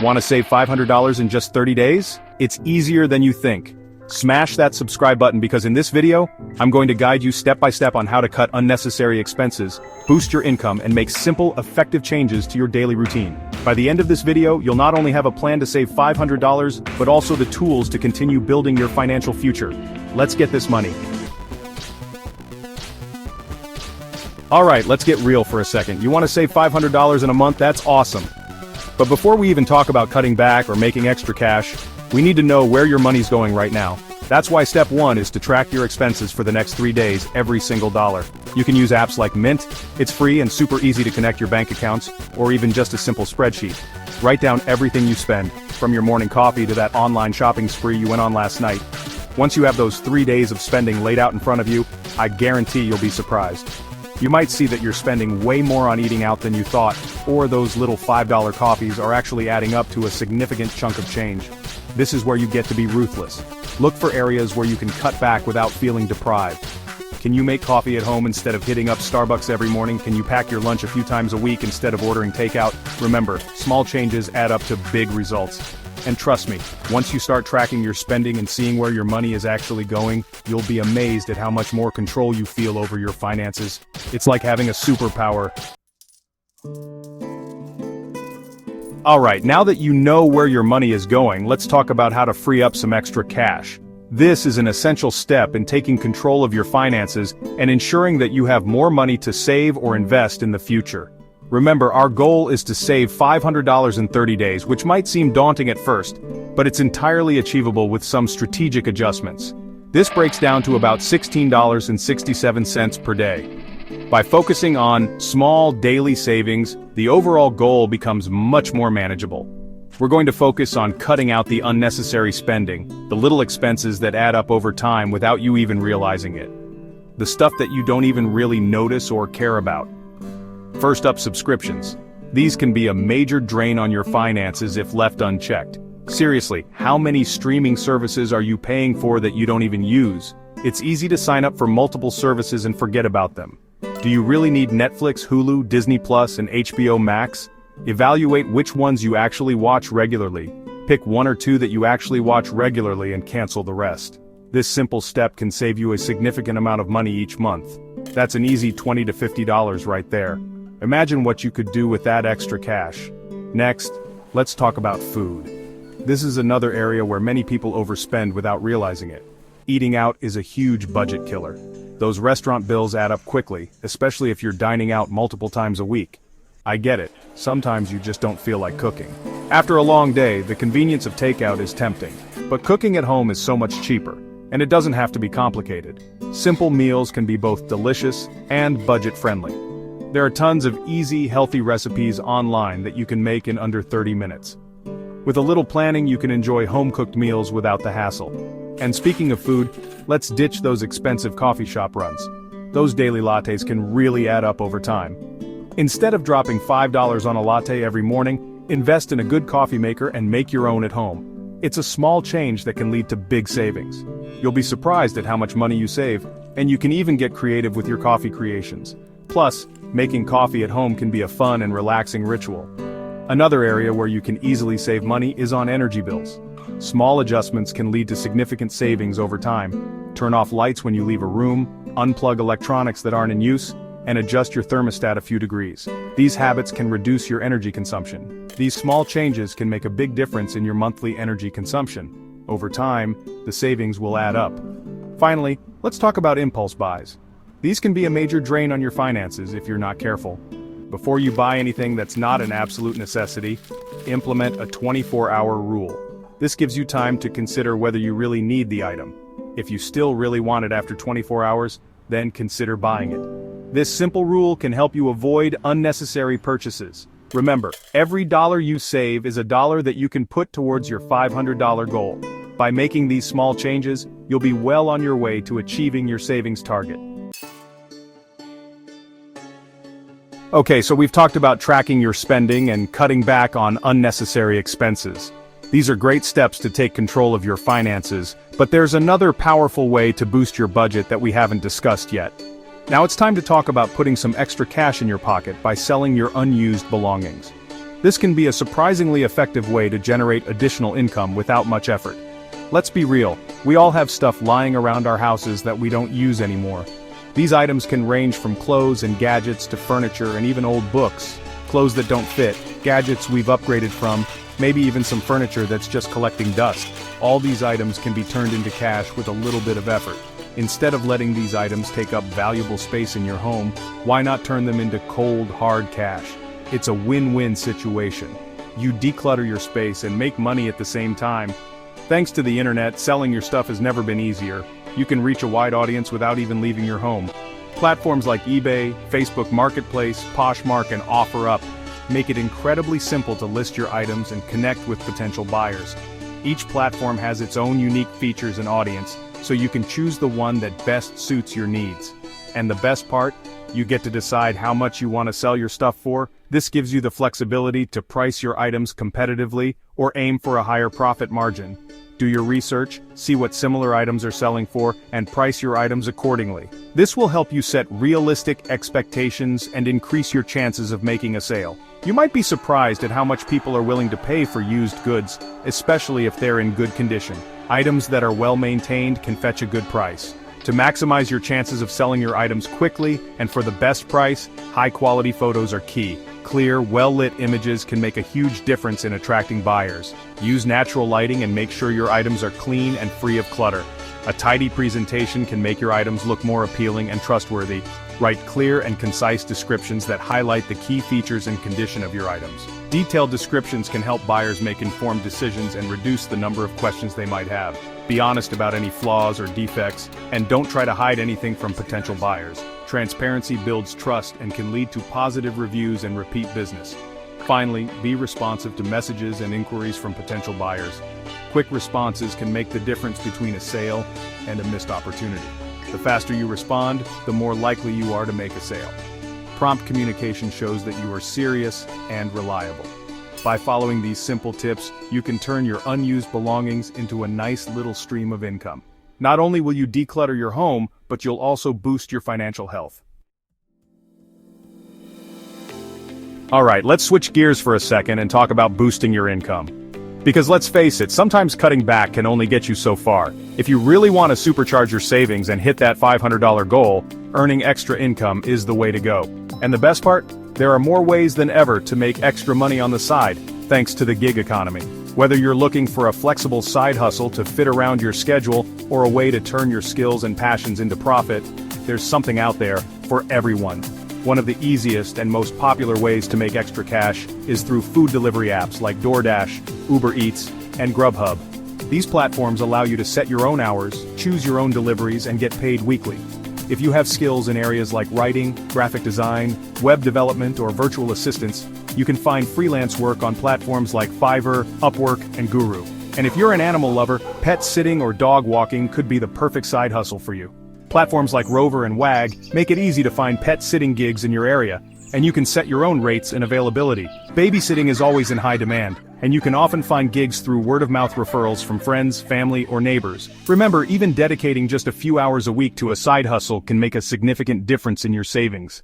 Want to save $500 in just 30 days? It's easier than you think. Smash that subscribe button because in this video, I'm going to guide you step by step on how to cut unnecessary expenses, boost your income, and make simple, effective changes to your daily routine. By the end of this video, you'll not only have a plan to save $500, but also the tools to continue building your financial future. Let's get this money. Alright, let's get real for a second. You want to save $500 in a month? That's awesome. But before we even talk about cutting back or making extra cash, we need to know where your money's going right now. That's why step 1 is to track your expenses for the next 3 days, every single dollar. You can use apps like Mint. It's free and super easy to connect your bank accounts, or even just a simple spreadsheet. Write down everything you spend, from your morning coffee to that online shopping spree you went on last night. Once you have those 3 days of spending laid out in front of you, I guarantee you'll be surprised. You might see that you're spending way more on eating out than you thought, or those little $5 coffees are actually adding up to a significant chunk of change. This is where you get to be ruthless. Look for areas where you can cut back without feeling deprived. Can you make coffee at home instead of hitting up Starbucks every morning? Can you pack your lunch a few times a week instead of ordering takeout? Remember, small changes add up to big results. And trust me, once you start tracking your spending and seeing where your money is actually going, you'll be amazed at how much more control you feel over your finances. It's like having a superpower. Alright, now that you know where your money is going, let's talk about how to free up some extra cash. This is an essential step in taking control of your finances and ensuring that you have more money to save or invest in the future. Remember, our goal is to save $500 in 30 days, which might seem daunting at first, but it's entirely achievable with some strategic adjustments. This breaks down to about $16.67 per day. By focusing on small daily savings, the overall goal becomes much more manageable. We're going to focus on cutting out the unnecessary spending, the little expenses that add up over time without you even realizing it. The stuff that you don't even really notice or care about. First up, subscriptions. These can be a major drain on your finances if left unchecked. Seriously, how many streaming services are you paying for that you don't even use? It's easy to sign up for multiple services and forget about them. Do you really need Netflix, Hulu, Disney Plus, and HBO Max? Evaluate which ones you actually watch regularly. Pick 1 or 2 that you actually watch regularly and cancel the rest. This simple step can save you a significant amount of money each month. That's an easy $20 to $50 right there. Imagine what you could do with that extra cash. Next, let's talk about food. This is another area where many people overspend without realizing it. Eating out is a huge budget killer. Those restaurant bills add up quickly, especially if you're dining out multiple times a week. I get it, sometimes you just don't feel like cooking. After a long day, the convenience of takeout is tempting. But cooking at home is so much cheaper, and it doesn't have to be complicated. Simple meals can be both delicious and budget-friendly. There are tons of easy, healthy recipes online that you can make in under 30 minutes. With a little planning, you can enjoy home-cooked meals without the hassle. And speaking of food, let's ditch those expensive coffee shop runs. Those daily lattes can really add up over time. Instead of dropping $5 on a latte every morning, invest in a good coffee maker and make your own at home. It's a small change that can lead to big savings. You'll be surprised at how much money you save, and you can even get creative with your coffee creations. Plus, making coffee at home can be a fun and relaxing ritual. Another area where you can easily save money is on energy bills. Small adjustments can lead to significant savings over time. Turn off lights when you leave a room, unplug electronics that aren't in use, and adjust your thermostat a few degrees. These habits can reduce your energy consumption. These small changes can make a big difference in your monthly energy consumption. Over time, the savings will add up. Finally, let's talk about impulse buys. These can be a major drain on your finances if you're not careful. Before you buy anything that's not an absolute necessity, implement a 24-hour rule. This gives you time to consider whether you really need the item. If you still really want it after 24 hours, then consider buying it. This simple rule can help you avoid unnecessary purchases. Remember, every dollar you save is a dollar that you can put towards your $500 goal. By making these small changes, you'll be well on your way to achieving your savings target. Okay, so we've talked about tracking your spending and cutting back on unnecessary expenses. These are great steps to take control of your finances, but there's another powerful way to boost your budget that we haven't discussed yet. Now it's time to talk about putting some extra cash in your pocket by selling your unused belongings. This can be a surprisingly effective way to generate additional income without much effort. Let's be real, we all have stuff lying around our houses that we don't use anymore. These items can range from clothes and gadgets to furniture and even old books, clothes that don't fit, gadgets we've upgraded from, maybe even some furniture that's just collecting dust. All these items can be turned into cash with a little bit of effort. Instead of letting these items take up valuable space in your home, why not turn them into cold, hard cash? It's a win-win situation. You declutter your space and make money at the same time. Thanks to the internet, selling your stuff has never been easier. You can reach a wide audience without even leaving your home. Platforms like eBay, Facebook Marketplace, Poshmark, and OfferUp make it incredibly simple to list your items and connect with potential buyers. Each platform has its own unique features and audience, so you can choose the one that best suits your needs. And the best part? You get to decide how much you want to sell your stuff for. This gives you the flexibility to price your items competitively or aim for a higher profit margin. Do your research, see what similar items are selling for, and price your items accordingly. This will help you set realistic expectations and increase your chances of making a sale. You might be surprised at how much people are willing to pay for used goods, especially if they're in good condition. Items that are well maintained can fetch a good price. To maximize your chances of selling your items quickly and for the best price, high-quality photos are key. Clear, well-lit images can make a huge difference in attracting buyers. Use natural lighting and make sure your items are clean and free of clutter. A tidy presentation can make your items look more appealing and trustworthy. Write clear and concise descriptions that highlight the key features and condition of your items. Detailed descriptions can help buyers make informed decisions and reduce the number of questions they might have. Be honest about any flaws or defects, and don't try to hide anything from potential buyers. Transparency builds trust and can lead to positive reviews and repeat business. Finally, be responsive to messages and inquiries from potential buyers. Quick responses can make the difference between a sale and a missed opportunity. The faster you respond, the more likely you are to make a sale. Prompt communication shows that you are serious and reliable. By following these simple tips, you can turn your unused belongings into a nice little stream of income. Not only will you declutter your home, but you'll also boost your financial health. Alright, let's switch gears for a second and talk about boosting your income. Because let's face it, sometimes cutting back can only get you so far. If you really want to supercharge your savings and hit that $500 goal, earning extra income is the way to go. And the best part? There are more ways than ever to make extra money on the side, thanks to the gig economy. Whether you're looking for a flexible side hustle to fit around your schedule or a way to turn your skills and passions into profit, there's something out there for everyone. One of the easiest and most popular ways to make extra cash is through food delivery apps like DoorDash, Uber Eats, and Grubhub. These platforms allow you to set your own hours, choose your own deliveries, and get paid weekly. If you have skills in areas like writing, graphic design, web development, or virtual assistance, you can find freelance work on platforms like Fiverr, Upwork, and Guru. And if you're an animal lover, pet sitting or dog walking could be the perfect side hustle for you. Platforms like Rover and Wag make it easy to find pet sitting gigs in your area, and you can set your own rates and availability. Babysitting is always in high demand, and you can often find gigs through word-of-mouth referrals from friends, family, or neighbors. Remember, even dedicating just a few hours a week to a side hustle can make a significant difference in your savings.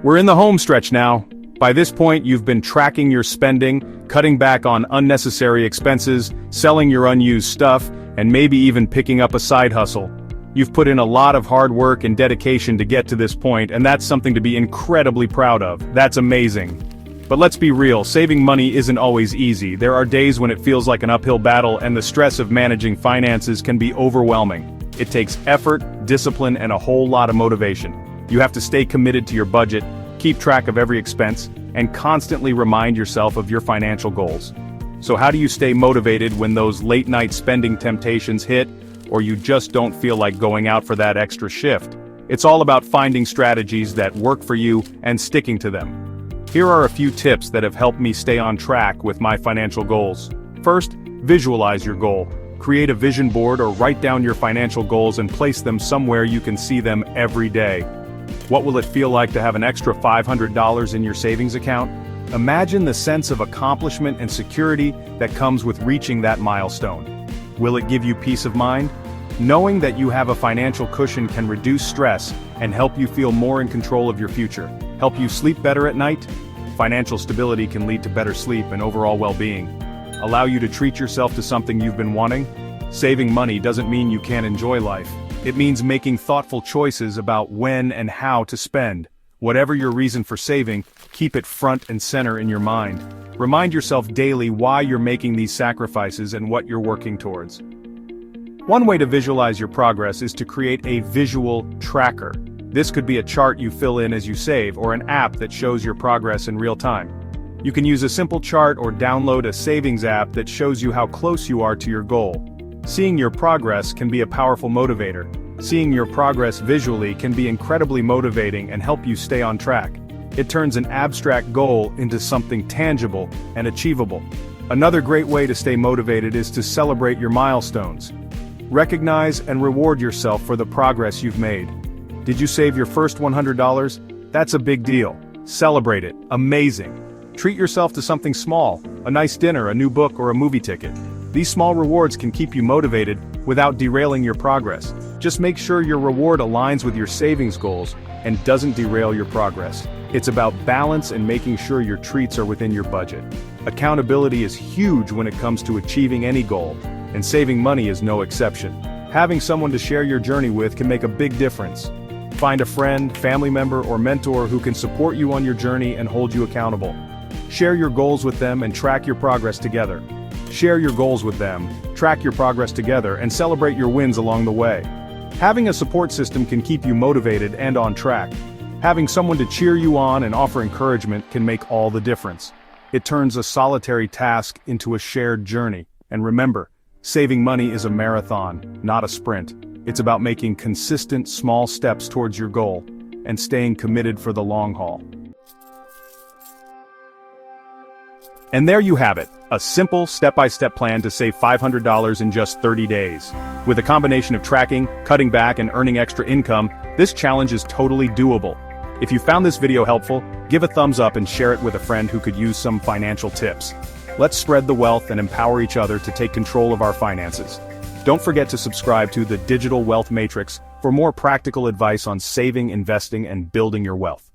We're in the home stretch now. By this point, you've been tracking your spending, cutting back on unnecessary expenses, selling your unused stuff, and maybe even picking up a side hustle. You've put in a lot of hard work and dedication to get to this point, and that's something to be incredibly proud of. That's amazing. But let's be real, saving money isn't always easy. There are days when it feels like an uphill battle, and the stress of managing finances can be overwhelming. It takes effort, discipline, and a whole lot of motivation. You have to stay committed to your budget, keep track of every expense, and constantly remind yourself of your financial goals. So how do you stay motivated when those late-night spending temptations hit, or you just don't feel like going out for that extra shift? It's all about finding strategies that work for you and sticking to them. Here are a few tips that have helped me stay on track with my financial goals. First, visualize your goal. Create a vision board or write down your financial goals and place them somewhere you can see them every day. What will it feel like to have an extra $500 in your savings account? Imagine the sense of accomplishment and security that comes with reaching that milestone. Will it give you peace of mind? Knowing that you have a financial cushion can reduce stress and help you feel more in control of your future. Help you sleep better at night? Financial stability can lead to better sleep and overall well-being. Allow you to treat yourself to something you've been wanting? Saving money doesn't mean you can't enjoy life. It means making thoughtful choices about when and how to spend. Whatever your reason for saving, keep it front and center in your mind. Remind yourself daily why you're making these sacrifices and what you're working towards. One way to visualize your progress is to create a visual tracker. This could be a chart you fill in as you save, or an app that shows your progress in real time. You can use a simple chart or download a savings app that shows you how close you are to your goal. Seeing your progress can be a powerful motivator. Seeing your progress visually can be incredibly motivating and help you stay on track. It turns an abstract goal into something tangible and achievable. Another great way to stay motivated is to celebrate your milestones. Recognize and reward yourself for the progress you've made. Did you save your first $100? That's a big deal. Celebrate it. Amazing. Treat yourself to something small, a nice dinner, a new book, or a movie ticket. These small rewards can keep you motivated without derailing your progress. Just make sure your reward aligns with your savings goals and doesn't derail your progress. It's about balance and making sure your treats are within your budget. Accountability is huge when it comes to achieving any goal, and saving money is no exception. Having someone to share your journey with can make a big difference. Find a friend, family member, or mentor who can support you on your journey and hold you accountable. Share your goals with them and track your progress together. Share your goals with them, track your progress together, and celebrate your wins along the way. Having a support system can keep you motivated and on track. Having someone to cheer you on and offer encouragement can make all the difference. It turns a solitary task into a shared journey. And remember, saving money is a marathon, not a sprint. It's about making consistent small steps towards your goal and staying committed for the long haul. And there you have it, a simple step-by-step plan to save $500 in just 30 days. With a combination of tracking, cutting back, and earning extra income, this challenge is totally doable. If you found this video helpful, give a thumbs up and share it with a friend who could use some financial tips. Let's spread the wealth and empower each other to take control of our finances. Don't forget to subscribe to the Digital Wealth Matrix for more practical advice on saving, investing, and building your wealth.